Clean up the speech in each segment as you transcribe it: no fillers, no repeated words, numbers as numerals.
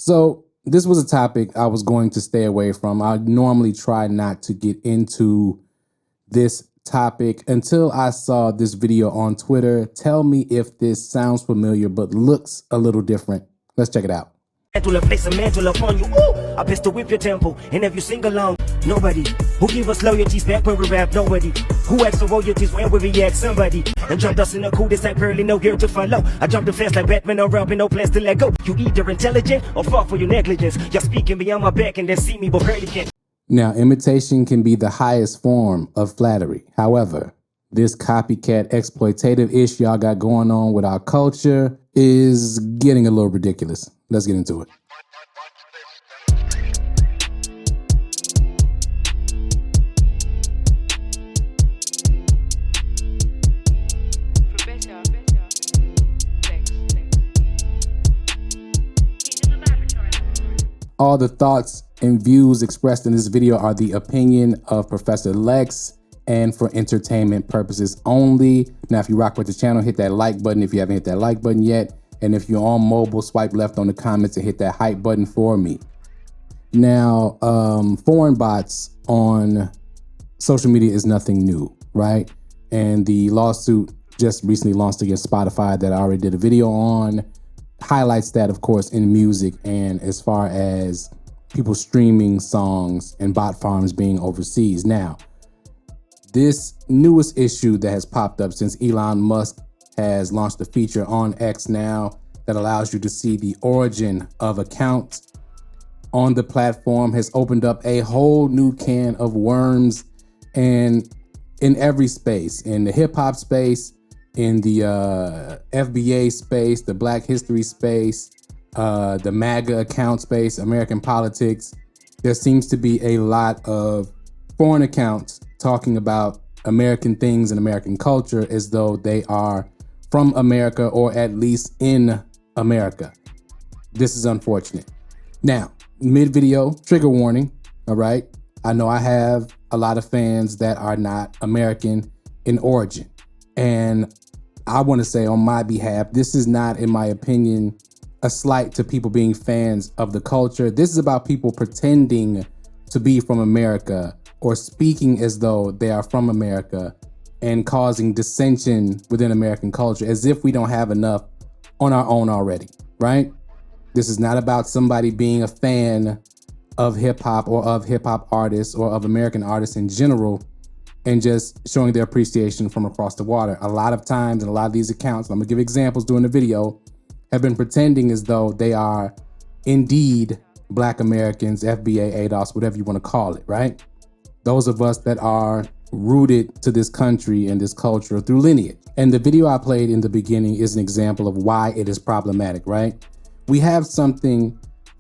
So this was a topic I was going to stay away from. I normally try not to get into this topic until I saw this video on Twitter. Tell me if this sounds familiar but looks a little different. Let's check it out. To place a mantle upon you. Ooh, I pistol whip your temple. And if you sing along, nobody who give us loyalties back when we rap, nobody who acts for royalties when we react, somebody and jumped us in the cool, this type early, no gear to follow. I jumped the fast like Batman or Robin, no plans to let go. You either intelligent or fall for your negligence. You're speaking beyond my back and then see me but barely can. Now, imitation can be the highest form of flattery. However, this copycat exploitative ish y'all got going on with our culture is getting a little ridiculous. Let's get into it. All the thoughts and views expressed in this video are the opinion of Professor Lex and for entertainment purposes only. Now, if you rock with the channel, hit that like button if you haven't hit that like button yet. And if you're on mobile, swipe left on the comments and hit that hype button for me. Now, foreign bots on social media is nothing new, right? And the lawsuit just recently launched against Spotify that I already did a video on highlights that, of course, in music and as far as people streaming songs and bot farms being overseas. Now, this newest issue that has popped up since Elon Musk has launched a feature on X now that allows you to see the origin of accounts on the platform has opened up a whole new can of worms, and in every space, in the hip hop space, in the FBA space, the Black History space, the MAGA account space, American politics, there seems to be a lot of foreign accounts talking about American things and American culture as though they are from America or at least in America. This is unfortunate. Now, mid-video, trigger warning, all right? I know I have a lot of fans that are not American in origin. And I want to say on my behalf, this is not, in my opinion, a slight to people being fans of the culture. This is about people pretending to be from America or speaking as though they are from America and causing dissension within American culture as if we don't have enough on our own already, right? This is not about somebody being a fan of hip hop or of hip hop artists or of American artists in general and just showing their appreciation from across the water. A lot of times, and a lot of these accounts, I'm gonna give examples during the video, have been pretending as though they are indeed Black Americans, FBA, ADOS, whatever you wanna call it, right? Those of us that are rooted to this country and this culture through lineage. And the video I played in the beginning is an example of why it is problematic, right? We have something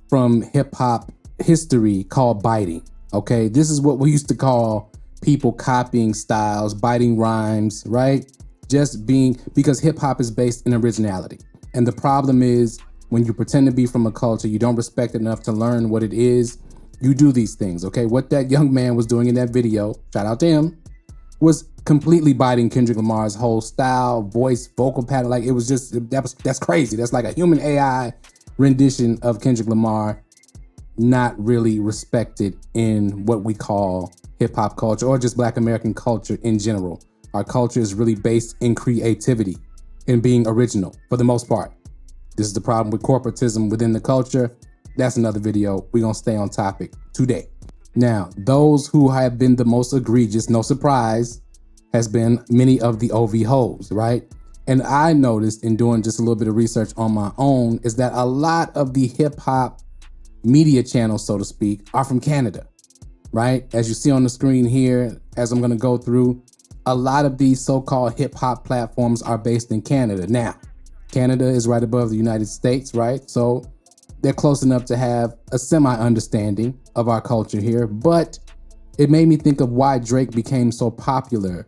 from hip hop history called biting, okay? This is what we used to call people copying styles, biting rhymes, right? Just being, because hip hop is based in originality. And the problem is when you pretend to be from a culture, you don't respect it enough to learn what it is, you do these things, okay? What that young man was doing in that video, shout out to him, was completely biting Kendrick Lamar's whole style, voice, vocal pattern. Like it was just, that's crazy. That's like a human AI rendition of Kendrick Lamar, not really respected in what we call hip hop culture or just Black American culture in general. Our culture is really based in creativity and being original for the most part. This is the problem with corporatism within the culture. That's another video. We're gonna stay on topic today. Now, those who have been the most egregious, no surprise, has been many of the OV hoes, right? And I noticed in doing just a little bit of research on my own is that a lot of the hip hop media channels, so to speak, are from Canada, right? As you see on the screen here, as I'm gonna go through, a lot of these so-called hip hop platforms are based in Canada. Now, Canada is right above the United States, right? So they're close enough to have a semi-understanding of our culture here, but it made me think of why Drake became so popular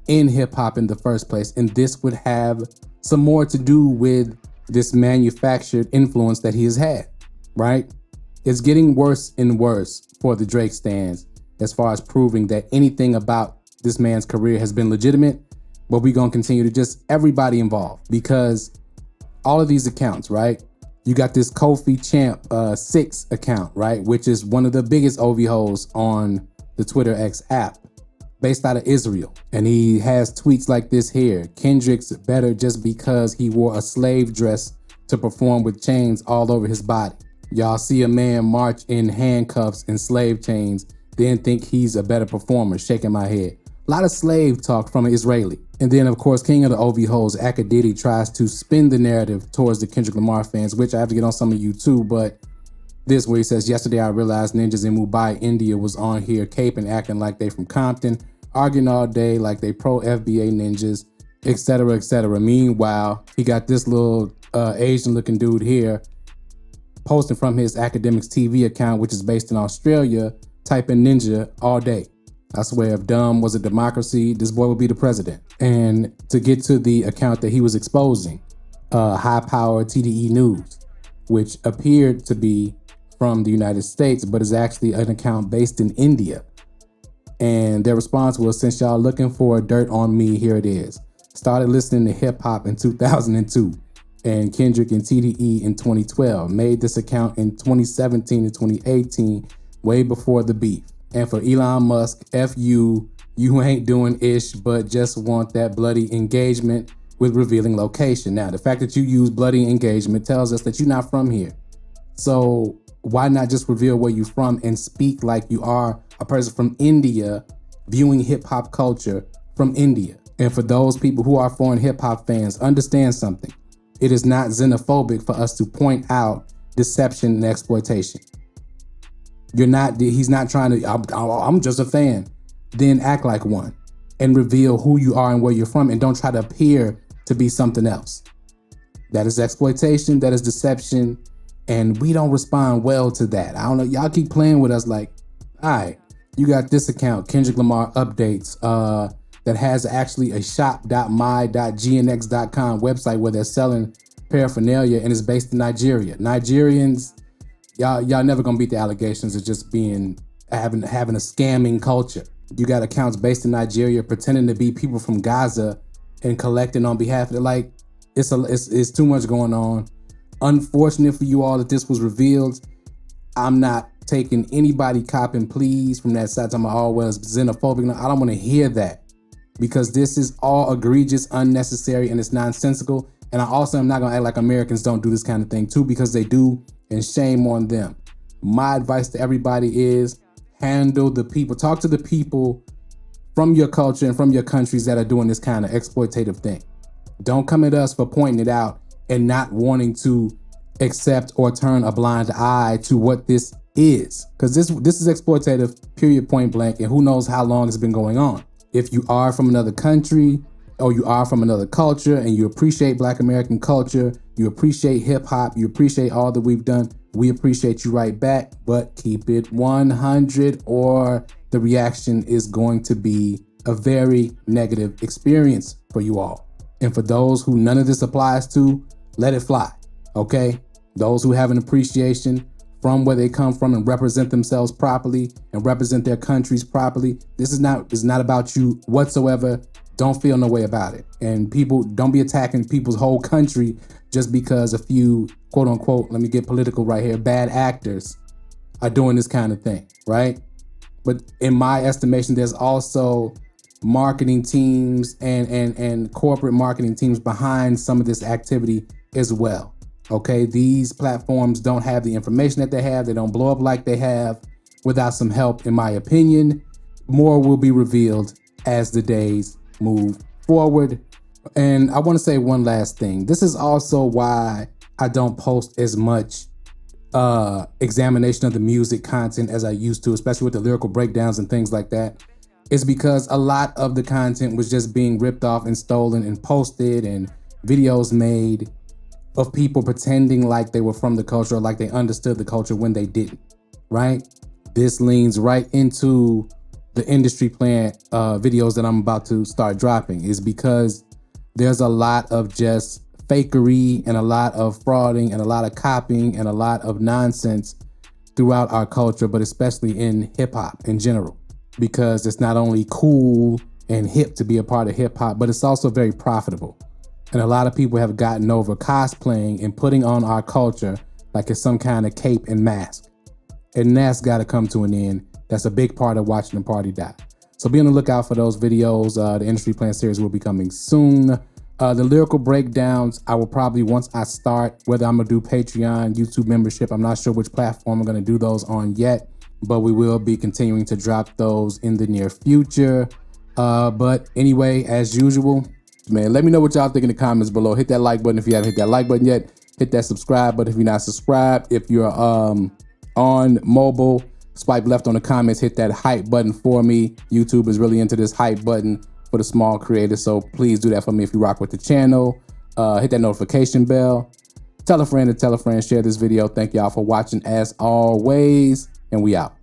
in hip hop in the first place. And this would have some more to do with this manufactured influence that he has had, right? It's getting worse and worse for the Drake stans as far as proving that anything about this man's career has been legitimate, but we're gonna continue to just everybody involved because all of these accounts, right? You got this Kofi Champ 6 account, right? Which is one of the biggest OV hoes on the Twitter X app, based out of Israel. And he has tweets like this here: Kendrick's better just because he wore a slave dress to perform with chains all over his body. Y'all see a man march in handcuffs and slave chains, then think he's a better performer. Shaking my head. A lot of slave talk from an Israeli. And then, of course, king of the OV hoes, Akademiks, tries to spin the narrative towards the Kendrick Lamar fans, which I have to get on some of you too, but this where he says, yesterday I realized ninjas in Mumbai, India was on here caping, acting like they from Compton, arguing all day like they pro FBA ninjas, etc., etc. Meanwhile, he got this little Asian looking dude here posting from his Akademiks TV account, which is based in Australia, typing ninja all day. I swear, if dumb was a democracy, this boy would be the president. And to get to the account that he was exposing, high power TDE News, which appeared to be from the United States, but is actually an account based in India. And their response was, since y'all looking for dirt on me, here it is. Started listening to hip hop in 2002 and Kendrick and TDE in 2012. Made this account in 2017 and 2018, way before the beef. And for Elon Musk, F you ain't doing ish, but just want that bloody engagement with revealing location. Now, the fact that you use bloody engagement tells us that you're not from here. So why not just reveal where you're from and speak like you are a person from India viewing hip hop culture from India? And for those people who are foreign hip hop fans, understand something. It is not xenophobic for us to point out deception and exploitation. He's not trying to, I'm just a fan. Then act like one and reveal who you are and where you're from, and don't try to appear to be something else. That is exploitation, that is deception, and we don't respond well to that. I don't know, y'all keep playing with us like, all right, you got this account, Kendrick Lamar Updates, that has actually a shop.my.gnx.com website where they're selling paraphernalia, and is based in Nigeria. Nigerians, y'all never gonna beat the allegations of just having a scamming culture. You got accounts based in Nigeria pretending to be people from Gaza and collecting on behalf of it. Like, it's too much going on. Unfortunate for you all that this was revealed. I'm not taking anybody copping pleas from that side talking about, oh, well, it's xenophobic. No, I don't want to hear that, because this is all egregious, unnecessary, and it's nonsensical. And I also am not gonna act like Americans don't do this kind of thing too, because they do, and shame on them. My advice to everybody is handle the people, talk to the people from your culture and from your countries that are doing this kind of exploitative thing. Don't come at us for pointing it out and not wanting to accept or turn a blind eye to what this is. Because this is exploitative, period, point blank, and who knows how long it's been going on. If you are from another country or you are from another culture and you appreciate Black American culture, you appreciate hip hop, you appreciate all that we've done, we appreciate you right back, but keep it 100 or the reaction is going to be a very negative experience for you all. And for those who none of this applies to, let it fly, okay? Those who have an appreciation from where they come from and represent themselves properly and represent their countries properly, this is not about you whatsoever. Don't feel no way about it. And people, don't be attacking people's whole country just because a few, quote unquote, let me get political right here, bad actors are doing this kind of thing, right? But in my estimation, there's also marketing teams and corporate marketing teams behind some of this activity as well. Okay, these platforms don't have the information that they have. They don't blow up like they have without some help, in my opinion. More will be revealed as the days move forward. And I want to say one last thing. This is also why I don't post as much examination of the music content as I used to, especially with the lyrical breakdowns and things like that. It's because a lot of the content was just being ripped off and stolen and posted, and videos made of people pretending like they were from the culture or like they understood the culture when they didn't, right? This leans right into the industry plan videos that I'm about to start dropping, is because there's a lot of just fakery and a lot of frauding and a lot of copying and a lot of nonsense throughout our culture, but especially in hip hop in general, because it's not only cool and hip to be a part of hip hop, but it's also very profitable. And a lot of people have gotten over cosplaying and putting on our culture like it's some kind of cape and mask. And that's got to come to an end. That's a big part of watching the party die. So be on the lookout for those videos. The Industry Plan series will be coming soon. The lyrical breakdowns, I will probably, once I start, whether I'm gonna do Patreon, YouTube membership, I'm not sure which platform I'm gonna do those on yet, but we will be continuing to drop those in the near future. But anyway, as usual, man, let me know what y'all think in the comments below. Hit that like button if you haven't hit that like button yet. Hit that subscribe button if you're not subscribed. If you're on mobile, swipe left on the comments, hit that hype button for me. YouTube is really into this hype button for the small creators, so please do that for me if you rock with the channel. Hit that notification bell. Tell a friend to tell a friend, share this video. Thank y'all for watching as always, and we out.